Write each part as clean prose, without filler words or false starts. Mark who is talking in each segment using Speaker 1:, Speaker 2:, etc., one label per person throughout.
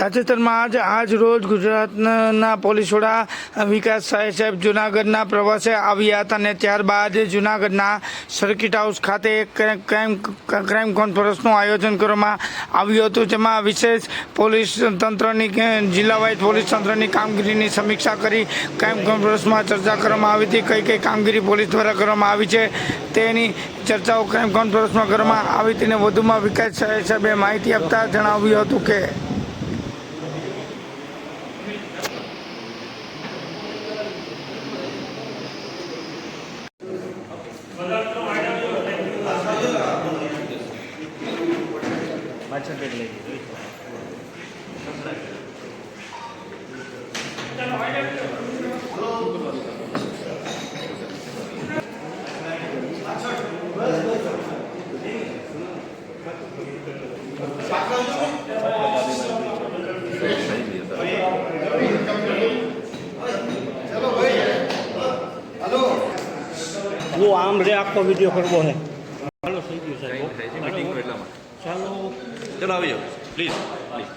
Speaker 1: તાજેતરમાં આજ રોજ ગુજરાતના પોલીસ વડા વિકાસ સાહેબ જૂનાગઢના પ્રવાસે આવ્યા હતા અને ત્યારબાદ જૂનાગઢના સર્કિટ હાઉસ ખાતે ક્રાઇમ કોન્ફરન્સનું આયોજન કરવામાં આવ્યું હતું, જેમાં વિશેષ પોલીસ તંત્રની જિલ્લા વાઇઝ પોલીસ તંત્રની કામગીરીની સમીક્ષા કરી ક્રાઇમ કોન્ફરન્સમાં ચર્ચા કરવામાં આવી હતી. કઈ કઈ કામગીરી પોલીસ દ્વારા કરવામાં આવી છે તેની ચર્ચાઓ ક્રાઇમ કોન્ફરન્સમાં કરવામાં આવી હતી. અને વધુમાં વિકાસ સાહેબે માહિતી આપતા જણાવ્યું હતું કે
Speaker 2: वो आम रे आपको वीडियो करवो है. चलो થઈ ગયું સાહેબ મીટિંગ નો એટલા માટે ચાલો ચલો આવી જાઓ પ્લીઝ પ્લીઝ.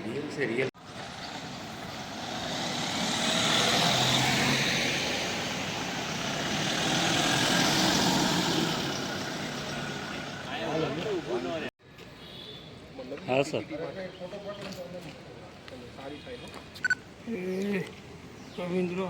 Speaker 2: रियल से रियल हाँ सर
Speaker 1: રવિન્દ્ર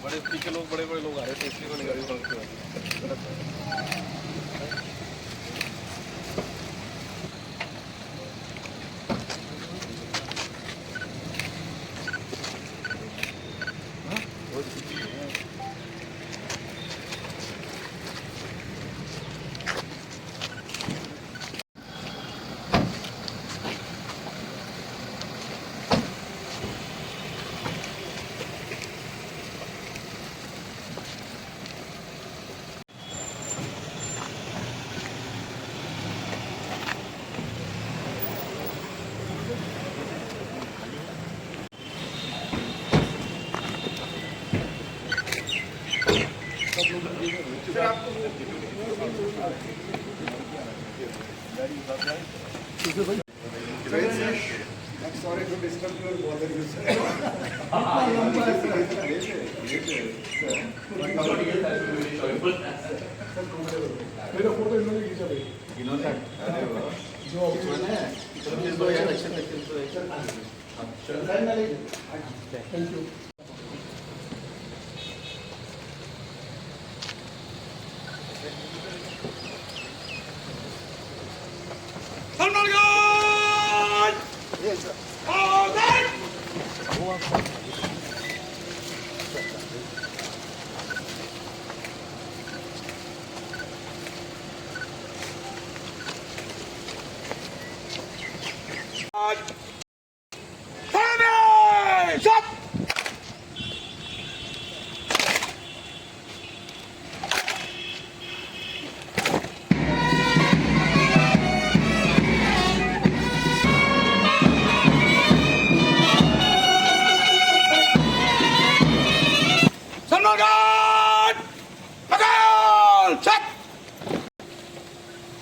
Speaker 3: बड़े के लोग बड़े लोग आ रहे थे इसलिए मैंने गाड़ी रोक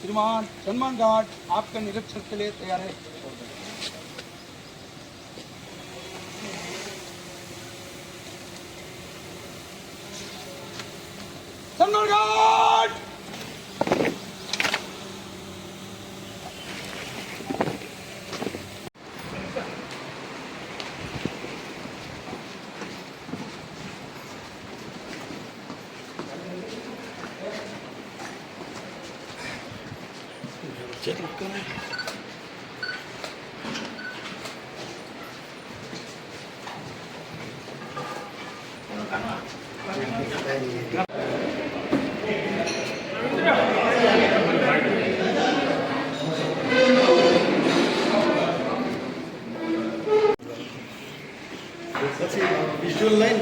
Speaker 4: श्रीमान सलमान गार्ड आपके निरीक्षण के लिए तैयार है। सलमान गार्ड
Speaker 5: विजुअल लाइन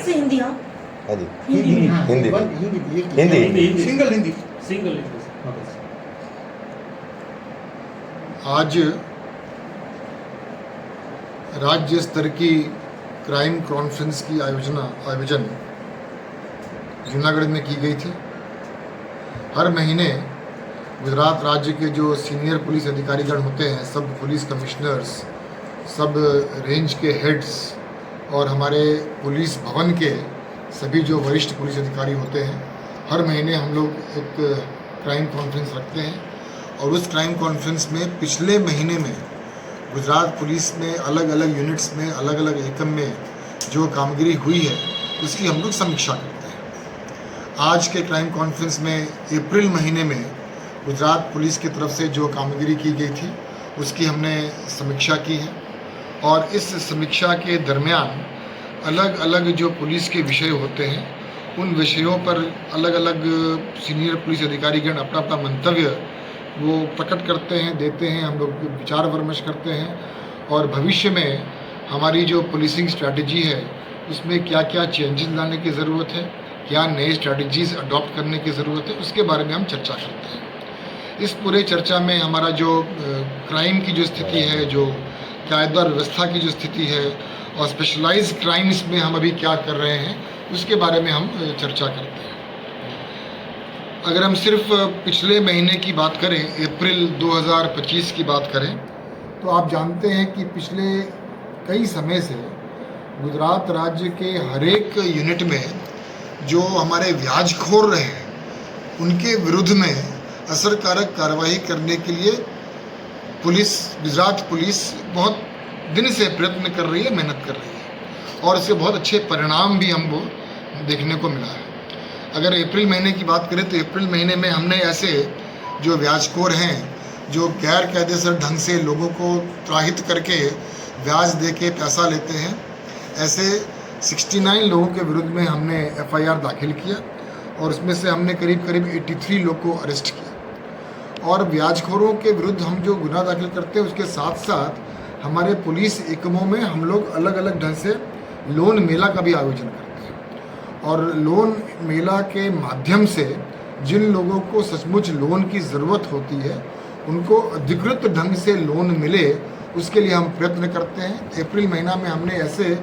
Speaker 6: से हिंदी हाँ
Speaker 7: हाँ जी हिंदी हिंदी
Speaker 4: सिंगल हिंदी
Speaker 8: आज राज्य स्तर की क्राइम कॉन्फ्रेंस की आयोजन जूनागढ़ में की गई थी। हर महीने गुजरात राज्य के जो सीनियर पुलिस अधिकारीगण होते हैं, सब पुलिस कमिश्नर्स, सब रेंज के हेड्स और हमारे पुलिस भवन के सभी जो वरिष्ठ पुलिस अधिकारी होते हैं, हर महीने हम लोग एक क्राइम कॉन्फ्रेंस रखते हैं। और उस क्राइम कॉन्फ्रेंस में पिछले महीने में गुजरात पुलिस में अलग अलग यूनिट्स में अलग अलग एकम में जो कामगिरी हुई है उसकी हम लोग समीक्षा करते हैं। आज के क्राइम कॉन्फ्रेंस में अप्रैल महीने में गुजरात पुलिस की तरफ से जो कामगिरी की गई थी उसकी हमने समीक्षा की है। और इस समीक्षा के दरमियान अलग अलग जो पुलिस के विषय होते हैं उन विषयों पर अलग अलग सीनियर पुलिस अधिकारीगण अपना अपना मंतव्य वो प्रकट करते हैं, देते हैं, हम लोग विचार विमर्श करते हैं। और भविष्य में हमारी जो पुलिसिंग स्ट्रैटेजी है उसमें क्या क्या चेंजेस लाने की ज़रूरत है, क्या नए स्ट्रैटेजीज़ अडॉप्ट करने की ज़रूरत है, उसके बारे में हम चर्चा करते हैं। इस पूरे चर्चा में हमारा जो क्राइम की जो स्थिति है, जो कायदा और व्यवस्था की जो स्थिति है और स्पेशलाइज्ड क्राइम्स में हम अभी क्या कर रहे हैं उसके बारे में हम चर्चा करते हैं। अगर हम सिर्फ पिछले महीने की बात करें, अप्रैल 2025 की बात करें, तो आप जानते हैं कि पिछले कई समय से गुजरात राज्य के हर एक यूनिट में जो हमारे व्याजखोर रहे हैं उनके विरुद्ध में असरकारक कार्रवाई करने के लिए गुजरात पुलिस बहुत दिन से प्रयत्न कर रही है, मेहनत कर रही है और इसके बहुत अच्छे परिणाम भी हमको देखने को मिला है। अगर अप्रैल महीने की बात करें तो अप्रैल महीने में हमने ऐसे जो व्याजखोर हैं, जो गैर कायदेसर ढंग से लोगों को त्राहित करके ब्याज दे के पैसा लेते हैं, ऐसे 69 लोगों के विरुद्ध में हमने FIR दाखिल किया और उसमें से हमने करीब करीब 83 लोग को अरेस्ट किया। और ब्याजखोरों के विरुद्ध हम जो गुनाह दाखिल करते हैं उसके साथ साथ हमारे पुलिस एकमों में हम लोग अलग अलग ढंग से लोन मेला का भी आयोजन करते हैं। और लोन मेला के माध्यम से जिन लोगों को सचमुच लोन की ज़रूरत होती है उनको अधिकृत ढंग से लोन मिले, उसके लिए हम प्रयत्न करते हैं। अप्रैल महीना में हमने ऐसे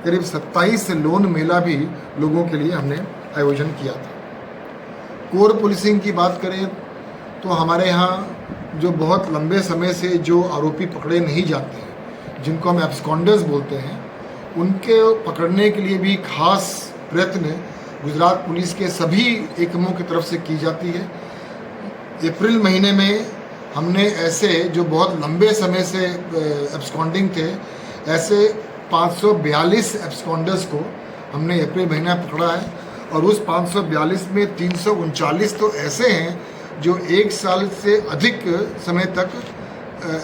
Speaker 8: करीब 27 लोन मेला भी लोगों के लिए हमने आयोजन किया था। कोर पुलिसिंग की बात करें तो हमारे यहाँ जो बहुत लंबे समय से जो आरोपी पकड़े नहीं जाते हैं, जिनको हम एब्सकॉन्डर्स बोलते हैं, उनके पकड़ने के लिए भी खास प्रयत्न गुजरात पुलिस के सभी एकमों की तरफ से की जाती है। अप्रैल महीने में हमने ऐसे जो बहुत लंबे समय से एब्सकॉन्डिंग थे, ऐसे 542 एब्सकॉन्डर्स को हमने अप्रैल महीना पकड़ा है। और उस 542 में 339 तो ऐसे हैं जो 1 साल से अधिक समय तक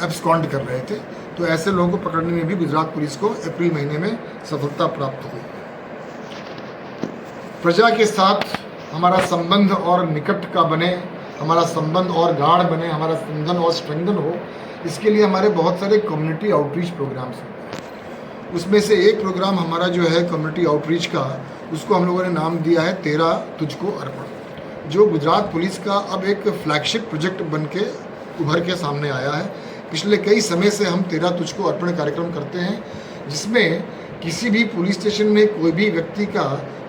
Speaker 8: एब्सकॉन्ड कर रहे थे। तो ऐसे लोगों को पकड़ने में भी गुजरात पुलिस को अप्रैल महीने में सफलता प्राप्त हुई। प्रजा के साथ हमारा संबंध और निकट का बने, हमारा संबंध और गाढ़ बने, हमारा संबंध और स्ट्रेंथन हो, इसके लिए हमारे बहुत सारे कम्युनिटी आउटरीच प्रोग्राम्स होते हैं। उसमें से एक प्रोग्राम हमारा जो है कम्युनिटी आउटरीच का, उसको हम लोगों ने नाम दिया है तेरा तुझको अर्पण, जो गुजरात पुलिस का अब एक फ्लैगशिप प्रोजेक्ट बन के उभर के सामने आया है। पिछले कई समय से हम तेरा तुझको अर्पण कार्यक्रम करते हैं, जिसमें किसी भी पुलिस स्टेशन में कोई भी व्यक्ति का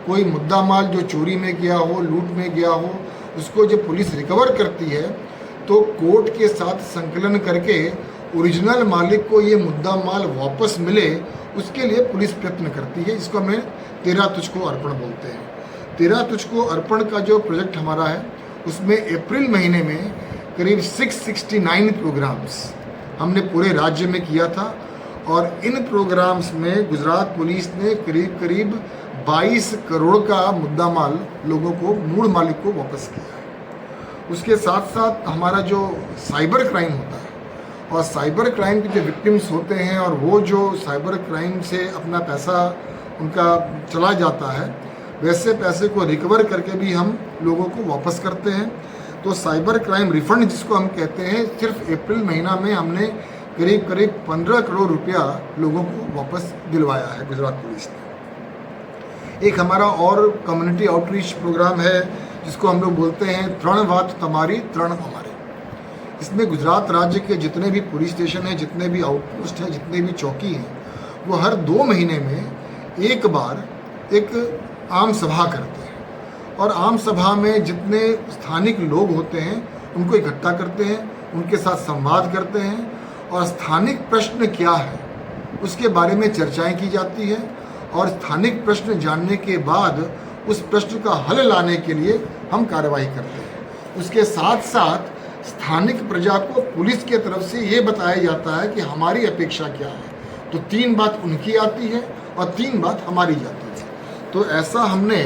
Speaker 8: कोई मुद्दा माल जो चोरी में गया हो, लूट में गया हो, उसको जब पुलिस रिकवर करती है तो कोर्ट के साथ संकलन करके ओरिजिनल मालिक को ये मुद्दा माल वापस मिले, उसके लिए पुलिस प्रयत्न करती है, जिसको हमें तेरा तुझको अर्पण बोलते हैं। तेरा तुझको अर्पण का जो प्रोजेक्ट हमारा है, उसमें अप्रैल महीने में करीब 669 प्रोग्राम्स हमने पूरे राज्य में किया था। और इन प्रोग्राम्स में गुजरात पुलिस ने करीब करीब 22 करोड़ का मुद्दा माल लोगों को, मूल मालिक को वापस किया है। उसके साथ साथ हमारा जो साइबर क्राइम होता है और साइबर क्राइम के जो विक्टिम्स होते हैं और वो जो साइबर क्राइम से अपना पैसा उनका चला जाता है, वैसे पैसे को रिकवर करके भी हम लोगों को वापस करते हैं। तो साइबर क्राइम रिफंड जिसको हम कहते हैं, सिर्फ अप्रैल महीना में हमने करीब करीब 15 करोड़ रुपया लोगों को वापस दिलवाया है गुजरात पुलिस ने। एक हमारा और कम्युनिटी आउटरीच प्रोग्राम है जिसको हम लोग बोलते हैं तृण वात तमारी तृण हमारे। इसमें गुजरात राज्य के जितने भी पुलिस स्टेशन हैं, जितने भी आउटपोस्ट हैं, जितने भी चौकी हैं, वो हर 2 महीने में एक बार एक आम सभा करते हैं। और आम सभा में जितने स्थानिक लोग होते हैं उनको इकट्ठा करते हैं, उनके साथ संवाद करते हैं और स्थानिक प्रश्न क्या है उसके बारे में चर्चाएं की जाती है। और स्थानिक प्रश्न जानने के बाद उस प्रश्न का हल लाने के लिए हम कार्रवाई करते हैं। उसके साथ साथ स्थानिक प्रजा को पुलिस के तरफ से ये बताया जाता है कि हमारी अपेक्षा क्या है। तो 3 बात उनकी आती है और 3 बात हमारी जाती है। तो ऐसा हमने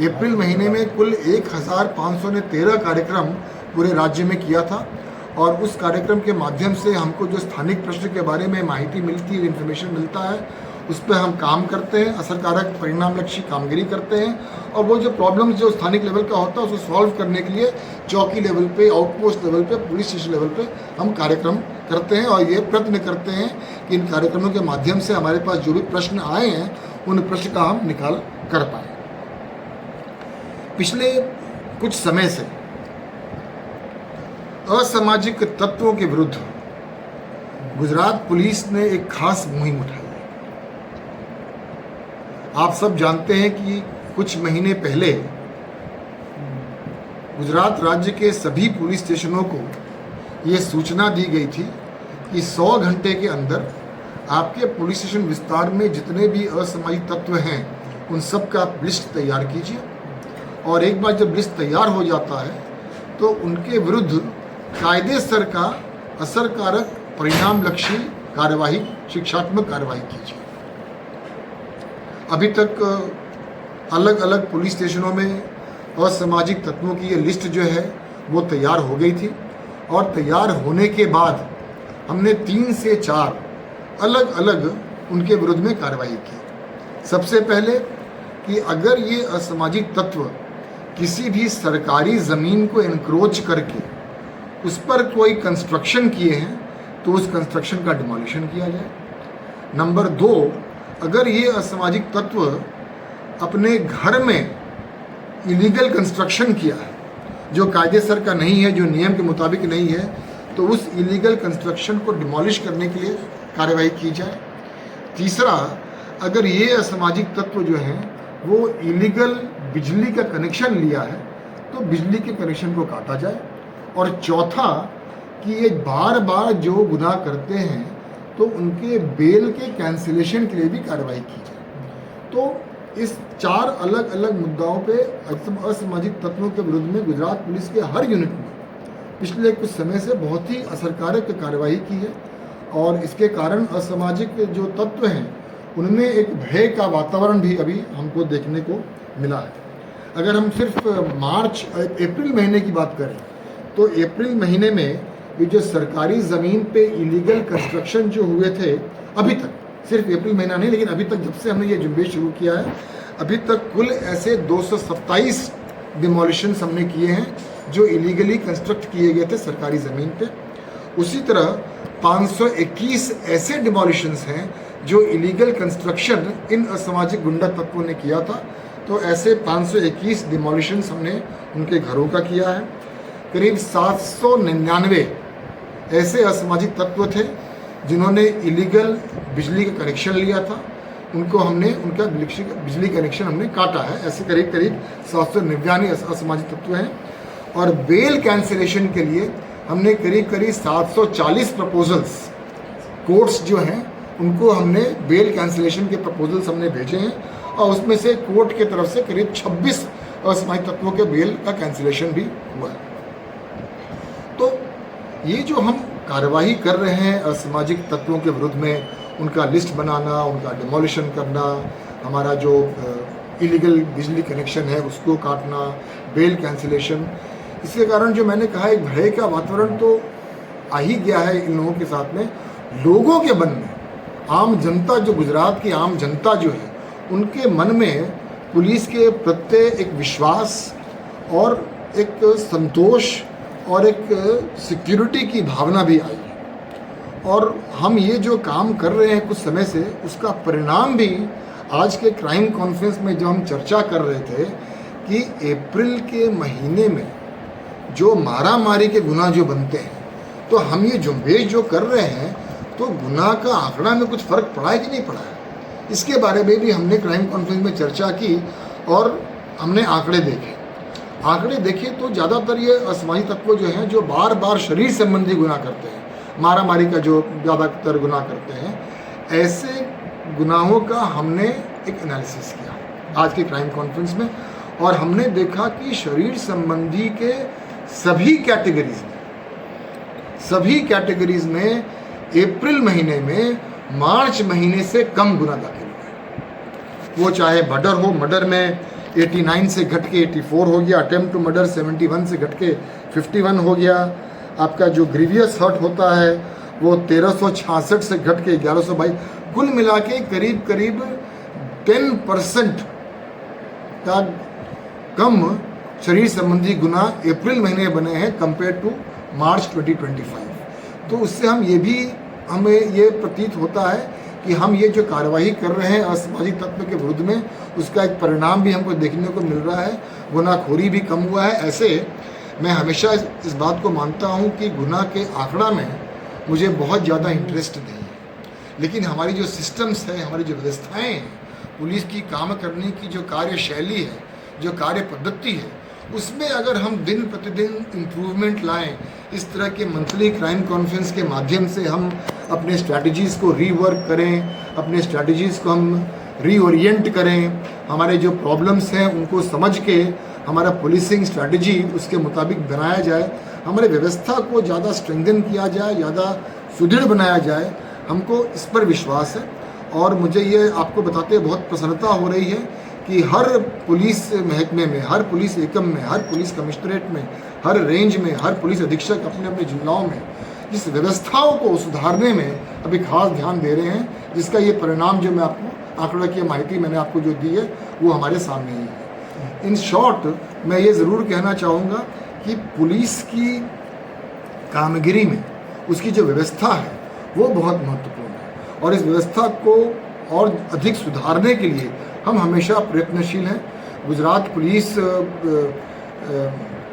Speaker 8: अप्रैल महीने में कुल 1513 कार्यक्रम पूरे राज्य में किया था। और उस कार्यक्रम के माध्यम से हमको जो स्थानिक प्रश्न के बारे में माहिती मिलती है, इन्फॉर्मेशन मिलता है, उस पर हम काम करते हैं, असरकारक परिणामलक्षी कामगिरी करते हैं। और वो जो प्रॉब्लम्स जो स्थानिक लेवल का होता है उसको सॉल्व करने के लिए चौकी लेवल पे, आउटपोस्ट लेवल पे, पुलिस स्टेशन लेवल पे हम कार्यक्रम करते हैं। और ये प्रयत्न करते हैं कि इन कार्यक्रमों के माध्यम से हमारे पास जो भी प्रश्न आए हैं उन प्रश्न का हम निकाल कर पाएँ। पिछले कुछ समय से असामाजिक तत्वों के विरुद्ध गुजरात पुलिस ने एक खास मुहिम उठाई है। आप सब जानते हैं कि कुछ महीने पहले गुजरात राज्य के सभी पुलिस स्टेशनों को ये सूचना दी गई थी कि 100 घंटे के अंदर आपके पुलिस स्टेशन विस्तार में जितने भी असामाजिक तत्व हैं उन सब का लिस्ट तैयार कीजिए। और एक बार जब लिस्ट तैयार हो जाता है तो उनके विरुद्ध कायदे स्तर का असरकारक परिणामलक्षी कार्यवाही, शिक्षात्मक कार्यवाही कीजिए। अभी तक अलग अलग पुलिस स्टेशनों में असामाजिक तत्वों की ये लिस्ट जो है वो तैयार हो गई थी। और तैयार होने के बाद हमने 3 से 4 अलग अलग उनके विरुद्ध में कार्रवाई की। सबसे पहले कि अगर ये असामाजिक तत्व किसी भी सरकारी ज़मीन को एनक्रोच करके उस पर कोई कंस्ट्रक्शन किए हैं तो उस कंस्ट्रक्शन का डिमोलिशन किया जाए। नंबर 2, अगर ये असामाजिक तत्व अपने घर में इलीगल कंस्ट्रक्शन किया है जो कायदेसर का नहीं है, जो नियम के मुताबिक नहीं है, तो उस इलीगल कंस्ट्रक्शन को डिमोलिश करने के लिए कार्रवाई की जाए। तीसरा, अगर ये असामाजिक तत्व जो हैं वो इलीगल बिजली का कनेक्शन लिया है तो बिजली के कनेक्शन को काटा जाए। और चौथा, कि ये बार बार जो गुनाह करते हैं तो उनके बेल के कैंसिलेशन के लिए भी कार्रवाई की जाए। तो इस 4 अलग अलग मुद्दाओं पे असामाजिक तत्वों के विरुद्ध में गुजरात पुलिस के हर यूनिट में पिछले कुछ समय से बहुत ही असरकारक कार्रवाई की है और इसके कारण असामाजिक जो तत्व हैं उनमें एक भय का वातावरण भी अभी हमको देखने को मिला है। अगर हम सिर्फ अप्रैल महीने की बात करें तो अप्रैल महीने में ये जो सरकारी ज़मीन पे इलीगल कंस्ट्रक्शन जो हुए थे, अभी तक, सिर्फ अप्रैल महीना नहीं लेकिन अभी तक जब से हमने ये जुम्बेश शुरू किया है, अभी तक कुल ऐसे 227 डिमोलिशंस हमने किए हैं जो इलीगली कंस्ट्रक्ट किए गए थे सरकारी ज़मीन पे। उसी तरह 521 ऐसे डिमोलिशंस हैं जो इलीगल कंस्ट्रक्शन इन असामाजिक गुंडा तत्वों ने किया था, तो ऐसे 521 डिमोलिशंस हमने उनके घरों का किया है। करीब 799 ऐसे असामाजिक तत्व थे जिन्होंने इलीगल बिजली का कनेक्शन लिया था, उनको हमने उनका बिजली कनेक्शन हमने काटा है। ऐसे करीब 799 असामाजिक तत्व हैं। और बेल कैंसिलेशन के लिए हमने करीब 740 प्रपोजल्स, कोर्ट्स जो हैं उनको हमने बेल कैंसिलेशन के प्रपोजल्स हमने भेजे हैं और उसमें से कोर्ट के तरफ से करीब 26 असामाजिक तत्वों के बेल का कैंसिलेशन भी हुआ है। तो ये जो हम कार्रवाई कर रहे हैं असामाजिक तत्वों के विरुद्ध में, उनका लिस्ट बनाना, उनका डिमोलिशन करना, हमारा जो इलीगल बिजली कनेक्शन है उसको काटना, बेल कैंसिलेशन, इसके कारण जो मैंने कहा एक भय का वातावरण तो आ ही गया है इन लोगों के साथ में। लोगों के मन में, आम जनता, जो गुजरात की आम जनता जो है, उनके मन में पुलिस के प्रति एक विश्वास और एक संतोष और एक सिक्योरिटी की भावना भी आई है। और हम ये जो काम कर रहे हैं कुछ समय से, उसका परिणाम भी आज के क्राइम कॉन्फ्रेंस में जो हम चर्चा कर रहे थे कि अप्रैल के महीने में जो मारामारी के गुनाह जो बनते हैं, तो हम ये जुम्बेश जो कर रहे हैं तो गुनाह का आंकड़ा में कुछ फ़र्क पड़ा है कि नहीं पड़ा है, इसके बारे में भी हमने क्राइम कॉन्फ्रेंस में चर्चा की और हमने आंकड़े देखे तो ज़्यादातर ये असामाजिक तत्व जो हैं जो बार बार शरीर संबंधी गुनाह करते हैं, मारामारी का जो ज़्यादातर गुनाह करते हैं, ऐसे गुनाहों का हमने एक एनालिसिस किया आज के क्राइम कॉन्फ्रेंस में और हमने देखा कि शरीर संबंधी के सभी कैटेगरीज में अप्रैल महीने में मार्च महीने से कम गुना दाखिल हुए। वो चाहे मर्डर में 89 से घट के 84 हो गया, अटेम्प्ट टू मर्डर 71 से घट के 51 हो गया, आपका जो ग्रीवियस हर्ट होता है वो 1366 से घट के 1122, कुल मिला के करीब 10% का कम शरीर संबंधी गुनाह अप्रैल महीने में बने हैं कंपेयर टू मार्च 2025। तो उससे हमें ये प्रतीत होता है कि हम ये जो कार्रवाई कर रहे हैं असामाजिक तत्व के विरुद्ध में, उसका एक परिणाम भी हमको देखने को मिल रहा है, गुनाहखोरी भी कम हुआ है। ऐसे मैं हमेशा इस बात को मानता हूँ कि गुनाह के आंकड़ा में मुझे बहुत ज़्यादा इंटरेस्ट नहीं है, लेकिन हमारी जो सिस्टम्स है, हमारी जो व्यवस्थाएँ हैं, पुलिस की काम करने की जो कार्यशैली है, जो कार्य पद्धति है, उसमें अगर हम दिन प्रतिदिन इम्प्रूवमेंट लाएं, इस तरह के मंथली क्राइम कॉन्फ्रेंस के माध्यम से हम अपने स्ट्रैटेजीज़ को रीवर्क करें, अपने स्ट्रैटेजीज़ को हम रीओरिएंट करें, हमारे जो प्रॉब्लम्स हैं उनको समझ के हमारा पुलिसिंग स्ट्रैटेजी उसके मुताबिक बनाया जाए, हमारे व्यवस्था को ज़्यादा स्ट्रेंथन किया जाए, ज़्यादा सुदृढ़ बनाया जाए, हमको इस पर विश्वास है। और मुझे ये आपको बताते बहुत प्रसन्नता हो रही है कि हर पुलिस महकमे में, हर पुलिस एकम में, हर पुलिस कमिश्नरेट में, हर रेंज में, हर पुलिस अधीक्षक अपने अपने जिलाओं में इस व्यवस्थाओं को सुधारने में अभी खास ध्यान दे रहे हैं, जिसका ये परिणाम जो मैं आपको आंकड़ा की माहिती मैंने आपको जो दी है वो हमारे सामने ही है। इन शॉर्ट मैं ये ज़रूर कहना चाहूँगा कि पुलिस की कामगिरी में उसकी जो व्यवस्था है वो बहुत महत्वपूर्ण है और इस व्यवस्था को और अधिक सुधारने के लिए हम हमेशा प्रयत्नशील हैं। गुजरात पुलिस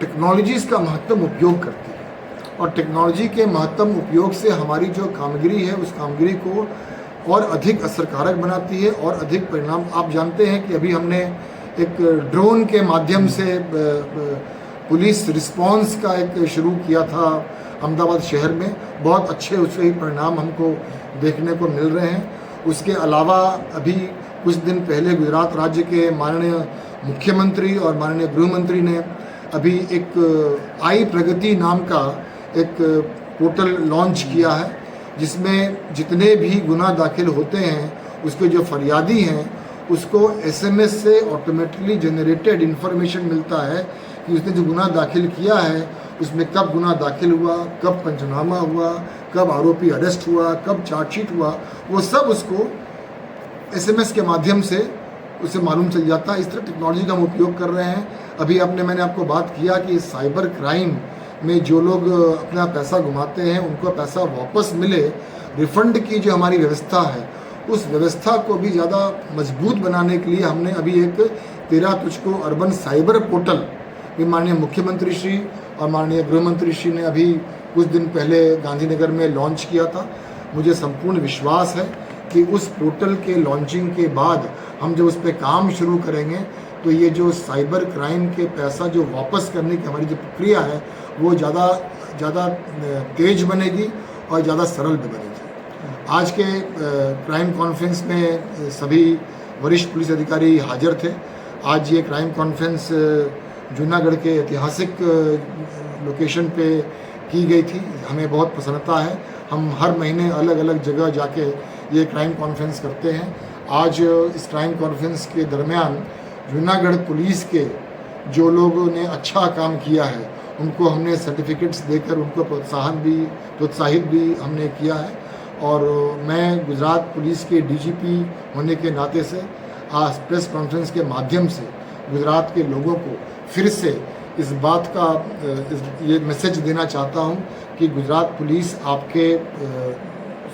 Speaker 8: टेक्नोलॉजीज़ का महत्तम उपयोग करती है और टेक्नोलॉजी के महत्तम उपयोग से हमारी जो कामगिरी है उस कामगिरी को और अधिक असरकारक बनाती है और अधिक परिणाम। आप जानते हैं कि अभी हमने एक ड्रोन के माध्यम से पुलिस रिस्पांस का एक शुरू किया था अहमदाबाद शहर में, बहुत अच्छे उससे ही परिणाम हमको देखने को मिल रहे हैं। उसके अलावा अभी कुछ दिन पहले गुजरात राज्य के माननीय मुख्यमंत्री और माननीय गृह मंत्री ने अभी एक आई प्रगति नाम का एक पोर्टल लॉन्च किया है जिसमें जितने भी गुनाह दाखिल होते हैं उसके जो फरियादी हैं उसको एसएमएस से ऑटोमेटिकली जनरेटेड इन्फॉर्मेशन मिलता है कि उसने जो गुनाह दाखिल किया है उसमें कब गुनाह दाखिल हुआ, कब पंचनामा हुआ, कब आरोपी अरेस्ट हुआ, कब चार्जशीट हुआ, वो सब उसको एसएमएस के माध्यम से उसे मालूम चल जाता है। इस तरह टेक्नोलॉजी का हम उपयोग कर रहे हैं। अभी मैंने आपको बात किया कि साइबर क्राइम में जो लोग अपना पैसा घुमाते हैं उनको पैसा वापस मिले, रिफंड की जो हमारी व्यवस्था है उस व्यवस्था को भी ज़्यादा मजबूत बनाने के लिए हमने अभी एक 13 तुझको अर्बन साइबर पोर्टल भी माननीय मुख्यमंत्री श्री और माननीय गृह मंत्री श्री ने अभी कुछ दिन पहले गांधीनगर में लॉन्च किया था। मुझे संपूर्ण विश्वास है कि उस पोर्टल के लॉन्चिंग के बाद हम जब उस पर काम शुरू करेंगे तो ये जो साइबर क्राइम के पैसा जो वापस करने की हमारी जो प्रक्रिया है वो ज़्यादा तेज बनेगी और ज़्यादा सरल भी बनेगी। आज के क्राइम कॉन्फ्रेंस में सभी वरिष्ठ पुलिस अधिकारी हाजिर थे। आज ये क्राइम कॉन्फ्रेंस जूनागढ़ के ऐतिहासिक लोकेशन पे की गई थी। हमें बहुत प्रसन्नता है। हम हर महीने अलग अलग जगह जाके ये क्राइम कॉन्फ्रेंस करते हैं। आज इस क्राइम कॉन्फ्रेंस के दरमियान जूनागढ़ पुलिस के जो लोगों ने अच्छा काम किया है उनको हमने सर्टिफिकेट्स देकर उनको प्रोत्साहित भी हमने किया है। और मैं गुजरात पुलिस के डीजीपी होने के नाते से आज प्रेस कॉन्फ्रेंस के माध्यम से गुजरात के लोगों को फिर से इस बात का ये मैसेज देना चाहता हूँ कि गुजरात पुलिस आपके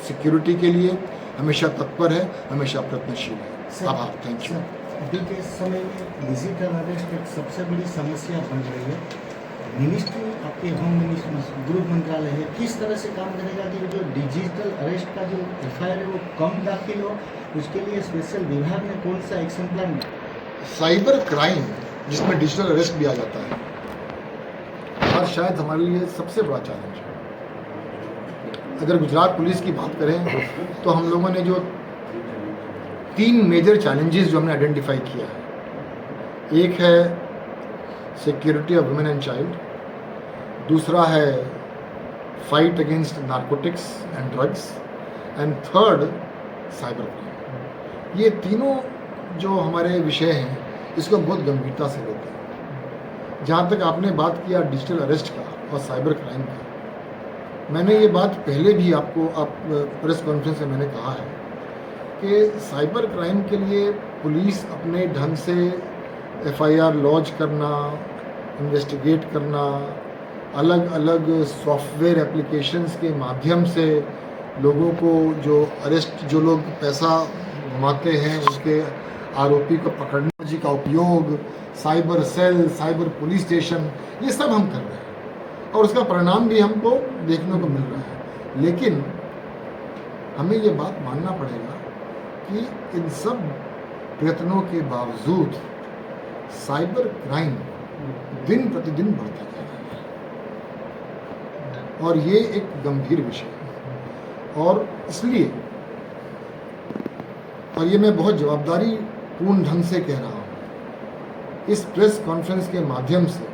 Speaker 8: सिक्योरिटी के लिए हमेशा तत्पर है, हमेशा प्रयत्नशील है। आभार, थैंक यू।
Speaker 5: अभी के समय में डिजिटल अरेस्ट एक सबसे बड़ी समस्या बन रही है। मिनिस्ट्री आपके होम मिनिस्ट्री गृह मंत्रालय है, किस तरह से काम करेगा कि जो डिजिटल अरेस्ट का जो एफआईआर है वो कम दाखिल हो, उसके लिए स्पेशल विभाग ने कौन सा एक्शन प्लान?
Speaker 8: साइबर क्राइम जिसमें डिजिटल अरेस्ट भी आ जाता है और शायद हमारे लिए सबसे बड़ा चैलेंज है। अगर गुजरात पुलिस की बात करें तो हम लोगों ने जो 3 मेजर चैलेंजेस जो हमने आइडेंटिफाई किया है, एक है security of women and child, दूसरा है fight against narcotics and drugs and third cyber crime. ये तीनों जो हमारे विषय हैं इसको बहुत गंभीरता से लेते हैं। जहाँ तक आपने बात किया डिजिटल अरेस्ट का और साइबर क्राइम का, मैंने ये बात पहले भी आपको प्रेस कॉन्फ्रेंस में मैंने कहा है कि साइबर क्राइम के लिए पुलिस अपने ढंग से एफआईआर लॉन्च करना, इन्वेस्टिगेट करना, अलग अलग सॉफ्टवेयर एप्लीकेशंस के माध्यम से लोगों को जो लोग पैसा घुमाते हैं उसके आरोपी को पकड़ने जी का उपयोग, cyber cell, cyber police station, ये सब हम कर रहे हैं और उसका परिणाम भी हमको देखने को मिल रहा है। लेकिन हमें ये बात मानना पड़ेगा कि इन सब प्रयत्नों के बावजूद साइबर क्राइम दिन प्रतिदिन बढ़ता जा रहा है और ये एक गंभीर विषय है। और इसलिए, और ये मैं बहुत जवाबदारी पूर्ण ढंग से कह रहा हूँ, इस प्रेस कॉन्फ्रेंस के माध्यम से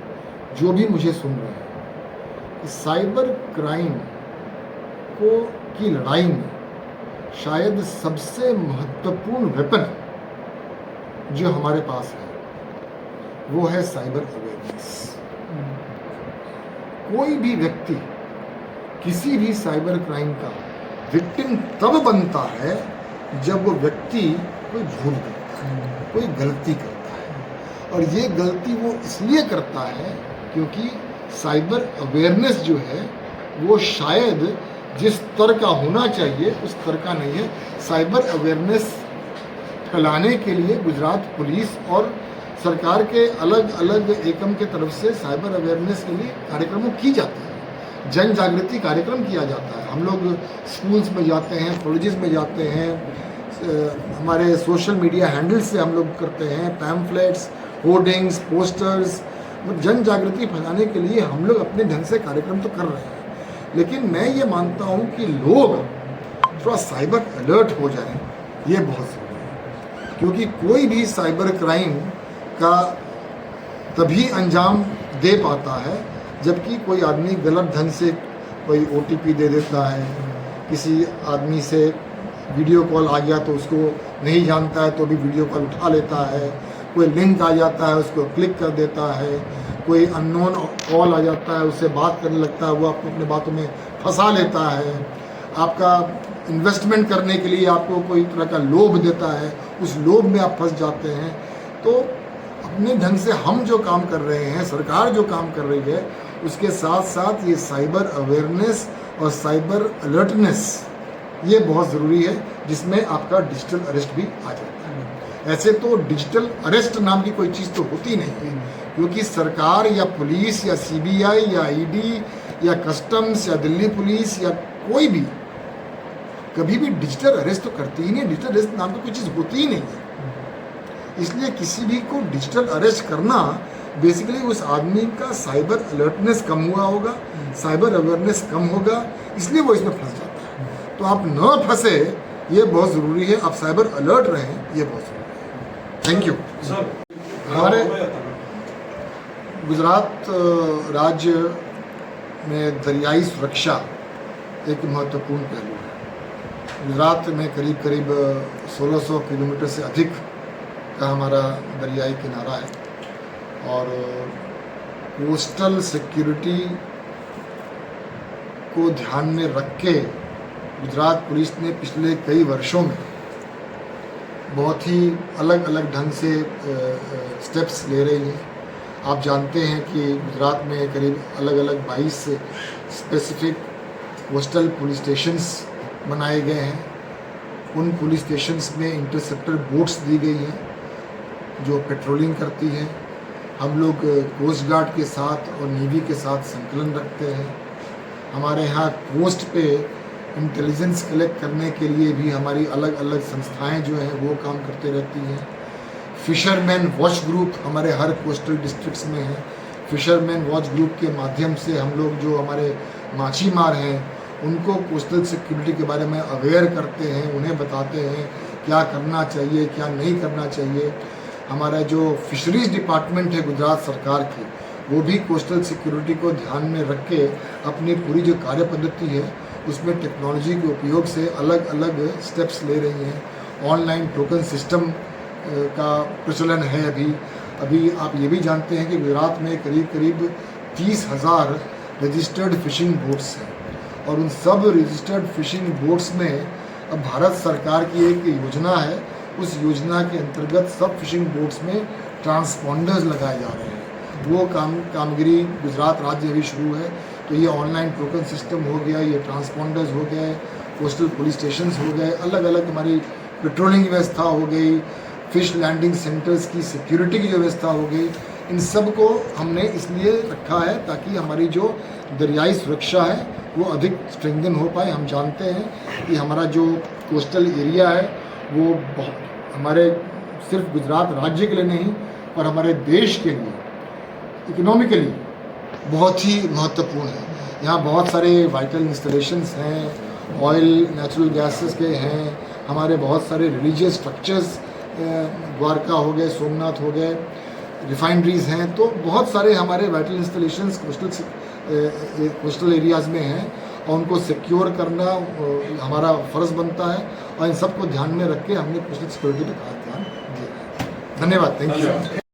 Speaker 8: जो भी मुझे सुन रहे हैं, कि साइबर क्राइम की लड़ाई में शायद सबसे महत्वपूर्ण वेपन जो हमारे पास है वो है साइबर अवेयरनेस। कोई भी व्यक्ति किसी भी साइबर क्राइम का विक्टिम तब बनता है जब वो व्यक्ति कोई भूल करता है, कोई गलती करता है और ये गलती वो इसलिए करता है क्योंकि साइबर अवेयरनेस जो है वो शायद जिस स्तर का होना चाहिए उस स्तर का नहीं है। साइबर अवेयरनेस फैलाने के लिए गुजरात पुलिस और सरकार के अलग अलग एकम के तरफ से साइबर अवेयरनेस के लिए कार्यक्रमों की जाती है, जन जागृति कार्यक्रम किया जाता है। हम लोग स्कूल्स में जाते हैं, कॉलेजेस में जाते हैं, हमारे सोशल मीडिया हैंडल से हम लोग करते हैं, पैम्फलेट्स, होर्डिंग्स, पोस्टर्स, जन जागृति फैलाने के लिए हम लोग अपने ढंग से कार्यक्रम तो कर रहे हैं। लेकिन मैं ये मानता हूँ कि लोग थोड़ा साइबर अलर्ट हो जाएं, ये बहुत ज़रूरी है, क्योंकि कोई भी साइबर क्राइम का तभी अंजाम दे पाता है जबकि कोई आदमी गलत ढंग से कोई OTP दे देता है, किसी आदमी से वीडियो कॉल आ गया तो उसको नहीं जानता है तो भी वीडियो कॉल उठा लेता है, कोई लिंक आ जाता है उसको क्लिक कर देता है, कोई अननोन कॉल आ जाता है उससे बात करने लगता है, वो आपको अपने बातों में फंसा लेता है, आपका इन्वेस्टमेंट करने के लिए आपको कोई तरह का लोभ देता है, उस लोभ में आप फंस जाते हैं। तो अपने ढंग से हम जो काम कर रहे हैं, सरकार जो काम कर रही है, उसके साथ साथ ये साइबर अवेयरनेस और साइबर अलर्टनेस ये बहुत ज़रूरी है, जिसमें आपका डिजिटल अरेस्ट भी आ जाता है। ऐसे तो डिजिटल अरेस्ट नाम की कोई चीज़ तो होती नहीं है, क्योंकि सरकार या पुलिस या CBI या ED या कस्टम्स या दिल्ली पुलिस या कोई भी कभी भी डिजिटल अरेस्ट तो करती ही नहीं। डिजिटल अरेस्ट नाम की कोई चीज़ होती ही नहीं है। इसलिए किसी भी को डिजिटल अरेस्ट करना बेसिकली उस आदमी का साइबर अलर्टनेस कम हुआ होगा, साइबर अवेयरनेस कम होगा, इसलिए वो इसमें फंस जाता है। तो आप न फंसे ये बहुत ज़रूरी है, आप साइबर अलर्ट रहें ये बहुत ज़रूरी है। Thank you. हमारे गुजरात राज्य में दरियाई सुरक्षा एक महत्वपूर्ण पहलू है। गुजरात में करीब करीब 1600 किलोमीटर से अधिक का हमारा दरियाई किनारा है और कोस्टल सिक्योरिटी को ध्यान में रख के गुजरात पुलिस ने पिछले कई वर्षों में बहुत ही अलग अलग ढंग से स्टेप्स ले रही है। आप जानते हैं कि गुजरात में करीब अलग अलग 22 स्पेसिफिक कोस्टल पुलिस स्टेशंस बनाए गए हैं। उन पुलिस स्टेशंस में इंटरसेप्टर बोट्स दी गई हैं जो पेट्रोलिंग करती हैं। हम लोग कोस्ट गार्ड के साथ और नेवी के साथ संकलन रखते हैं। हमारे यहाँ कोस्ट पे इंटेलिजेंस कलेक्ट करने के लिए भी हमारी अलग अलग संस्थाएं जो हैं वो काम करते रहती हैं। फिशरमैन वॉच ग्रुप हमारे हर कोस्टल डिस्ट्रिक्ट्स में है। फिशरमैन वॉच ग्रुप के माध्यम से हम लोग जो हमारे माछीमार हैं उनको कोस्टल सिक्योरिटी के बारे में अवेयर करते हैं, उन्हें बताते हैं क्या करना चाहिए क्या नहीं करना चाहिए। हमारा जो फिशरीज डिपार्टमेंट है गुजरात सरकार की, वो भी कोस्टल सिक्योरिटी को ध्यान में रख के अपनी पूरी जो कार्य पद्धति है उसमें टेक्नोलॉजी के उपयोग से अलग अलग स्टेप्स ले रही हैं। ऑनलाइन टोकन सिस्टम का प्रचलन है। अभी आप ये भी जानते हैं कि गुजरात में करीब करीब 30,000 रजिस्टर्ड फिशिंग बोट्स हैं और उन सब रजिस्टर्ड फिशिंग बोट्स में अब भारत सरकार की एक योजना है। उस योजना के अंतर्गत सब फिशिंग बोट्स में ट्रांसपॉन्डर्स लगाए जा रहे हैं। वो कामगिरी गुजरात राज्य भी शुरू है। तो ये ऑनलाइन टोकन सिस्टम हो गया, ये ट्रांसपॉन्डर्स हो गए, कोस्टल पुलिस स्टेशंस हो गए, अलग अलग हमारी पेट्रोलिंग व्यवस्था हो गई, फिश लैंडिंग सेंटर्स की सिक्योरिटी की जो व्यवस्था हो गई। इन सब को हमने इसलिए रखा है ताकि हमारी जो दरियाई सुरक्षा है वो अधिक स्ट्रेंथन हो पाए। हम जानते हैं कि हमारा जो कोस्टल एरिया है वो हमारे सिर्फ गुजरात राज्य के लिए नहीं पर हमारे देश के लिए इकोनॉमिकली बहुत ही महत्वपूर्ण है। यहाँ बहुत सारे वाइटल इंस्टॉलेशंस हैं, ऑयल नेचुरल गैसेस के हैं, हमारे बहुत सारे रिलीजियस स्ट्रक्चर्स द्वारका हो गए, सोमनाथ हो गए, रिफाइनरीज हैं। तो बहुत सारे हमारे वाइटल इंस्टॉलेशंस कोस्टल एरियाज़ में हैं और उनको सिक्योर करना हमारा फ़र्ज़ बनता है और इन सबको ध्यान में रख के हमने कोस्टल सिक्योरिटी पर खास ध्यान दिया। धन्यवाद। Thank you.